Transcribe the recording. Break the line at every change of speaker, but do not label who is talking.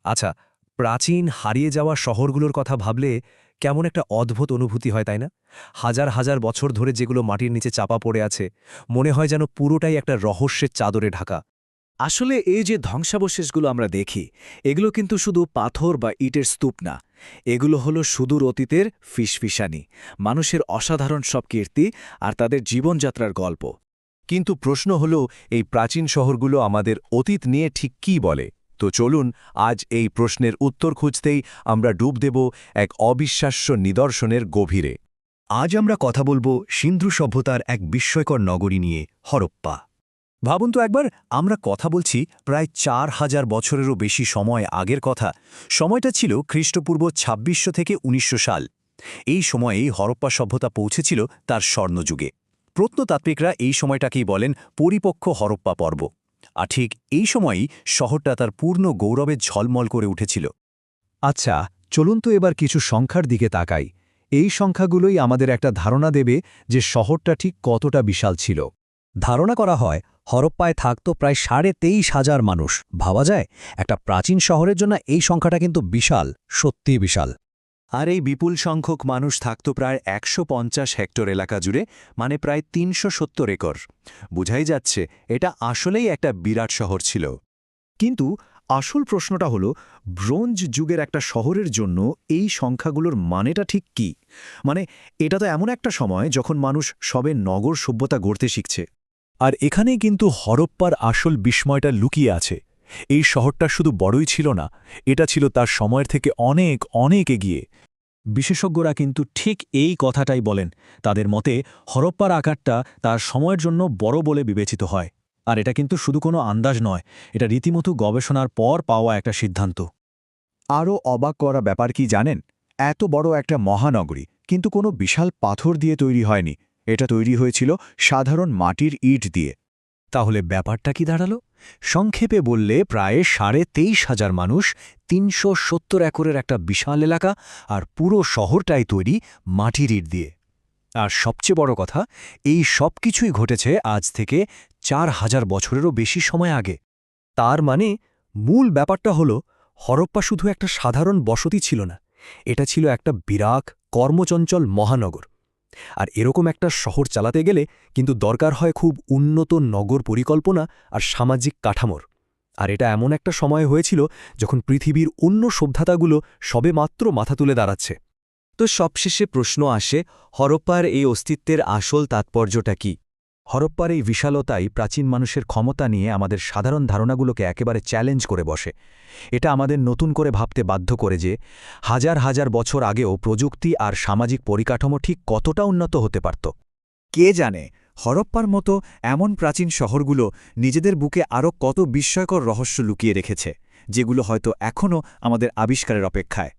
আচ্ছা, প্রাচীন হারিয়ে যাওয়া শহরগুলোর কথা ভাবলে কেমন একটা অদ্ভুত অনুভূতি হয়, তাই না? হাজার হাজার বছর ধরে যেগুলো মাটির নিচে চাপা পড়ে আছে, মনে হয় যেন পুরোটাই একটা রহস্যের চাদরে ঢাকা।
আসলে এই যে ধ্বংসাবশেষগুলো আমরা দেখি এগুলো কিন্তু শুধু পাথর বা ইটের স্তূপ না, এগুলো হলো সুদূর অতীতের ফিসফিসানি, মানুষের অসাধারণ সব কীর্তি আর তাদের জীবনযাত্রার গল্প।
কিন্তু প্রশ্ন হল, এই প্রাচীন শহরগুলো আমাদের অতীত নিয়ে ঠিক কী বলে? তো চলুন আজ এই প্রশ্নের উত্তর খুঁজতেই আমরা ডুব দেব এক অবিশ্বাস্য নিদর্শনের গভীরে।
আজ আমরা কথা বলবো সিন্ধু সভ্যতার এক বিস্ময়কর নগরী নিয়ে, হরপ্পা। ভাবুন তো একবার, আমরা কথা বলছি প্রায় ৪,০০০ বছরেরও বেশি সময় আগের কথা। সময়টা ছিল খ্রিস্টপূর্ব ২৬০০ থেকে ১৯০০ সাল। এই সময়েই হরপ্পা সভ্যতা পৌঁছেছিল তার স্বর্ণযুগে। প্রত্নতাত্ত্বিকরা এই সময়টাকেই বলেন পরিপক্ক হরপ্পা পর্ব। আর ঠিক এই সময়ই শহরটা তার পূর্ণ গৌরবে ঝলমল করে উঠেছিল।
আচ্ছা, চলুন তো এবার কিছু সংখ্যার দিকে তাকাই। এই সংখ্যাগুলোই আমাদের একটা ধারণা দেবে যে শহরটা ঠিক কতটা বিশাল ছিল। ধারণা করা হয় হরপ্পায় থাকত প্রায় ২৩,৫০০ মানুষ। ভাবা যায়, একটা প্রাচীন শহরের জন্য এই সংখ্যাটা কিন্তু বিশাল, সত্যিই বিশাল।
আর এই বিপুল সংখ্যক মানুষ থাকত প্রায় ১৫০ হেক্টর এলাকা জুড়ে, মানে প্রায় ৩৭০ একর। বোঝাই যাচ্ছে এটা আসলেই একটা বিরাট শহর ছিল। কিন্তু আসল প্রশ্নটা হলো, ব্রোঞ্জ যুগের একটা শহরের জন্য এই সংখ্যাগুলোর মানেটা ঠিক কি? মানে এটা তো এমন একটা সময় যখন মানুষ সবে নগর সভ্যতা গড়তে শিখছে।
আর এখানেই কিন্তু হরপ্পার আসল বিস্ময়টা লুকিয়ে আছে। এই শহরটা শুধু বড়ই ছিল না, এটা ছিল তার সময়ের থেকে অনেক অনেক এগিয়ে। বিশেষজ্ঞরা কিন্তু ঠিক এই কথাটাই বলেন। তাদের মতে হরপ্পার আকারটা তার সময়ের জন্য বড় বলে বিবেচিত হয়। আর এটা কিন্তু শুধু কোনো আন্দাজ নয়, এটা রীতিমতো গবেষণার পর পাওয়া একটা সিদ্ধান্ত।
আরও অবাক করা ব্যাপার কি জানেন? এত বড় একটা মহানগরী, কিন্তু কোনো বিশাল পাথর দিয়ে তৈরি হয়নি। এটা তৈরি হয়েছিল সাধারণ মাটির ইট দিয়ে।
তাহলে ব্যাপারটা কি দাঁড়ালো? সংক্ষেপে বললে প্রায় ২৩,৫০০ মানুষ, ৩৭০ একরের একটা বিশাল এলাকা, আর পুরো শহরটাই তৈরি মাটির ইট দিয়ে। আর সবচেয়ে বড় কথা, এই সব কিছুই ঘটেছে আজ থেকে ৪,০০০ বছরেরও বেশি সময় আগে।
তার মানে মূল ব্যাপারটা হলো, হরপ্পা শুধু একটা সাধারণ বসতি ছিল না, এটা ছিল একটা বিরাট কর্মচঞ্চল মহানগর। আর এরকম একটা শহর চালাতে গেলে কিন্তু দরকার হয় খুব উন্নত নগর পরিকল্পনা আর সামাজিক কাঠামোর। আর এটা এমন একটা সময় হয়েছিল যখন পৃথিবীর অন্য সভ্যতাগুলো সবেমাত্র মাথা তুলে দাঁড়াচ্ছে।
তো সবশেষে প্রশ্ন আসে, হরপ্পার এই অস্তিত্বের আসল তাৎপর্যটা কি?
হরপ্পার এই বিশালতাই প্রাচীন মানুষের ক্ষমতা নিয়ে আমাদের সাধারণ ধারণাগুলোকে একেবারে চ্যালেঞ্জ করে বসে। এটা আমাদের নতুন করে ভাবতে বাধ্য করে যে হাজার হাজার বছর আগেও প্রযুক্তি আর সামাজিক পরিকাঠামো ঠিক কতটা উন্নত হতে পারত।
কে জানে, হরপ্পার মতো এমন প্রাচীন শহরগুলো নিজেদের বুকে আরও কত বিস্ময়কর রহস্য লুকিয়ে রেখেছে, যেগুলো হয়তো এখনও আমাদের আবিষ্কারের অপেক্ষায়।